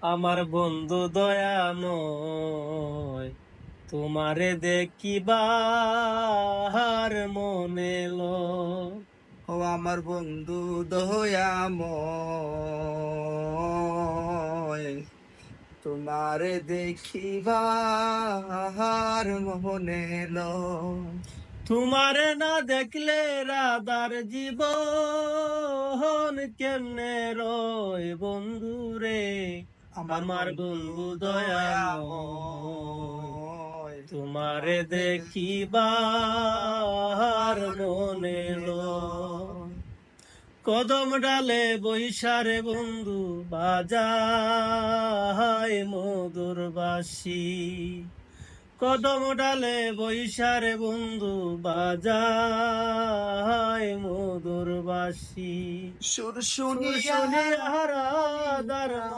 আমার বন্ধু দয়াময়, তোমারে দেখিবার মনে এলো। ও আমার বন্ধু দয়াময়, তোমারে দেখিবার মনে এলো। তোমারে না দেখলে রাধার জীবন কেমনে রয় বন্ধু রে। আমার বন্ধু দয়াময়, দয়াময়, তোমারে তোমারে দেখিবার দেখিবার মনে মনে এলো। এলো। কদম ডালে বৈশারে বন্ধু বাজায় মধুর বাঁশি। কদম ডালে বৈশারে বন্ধু বাজায় মধুর বাঁশি। সুর সুর শুনিয়া শুনিয়া রাধার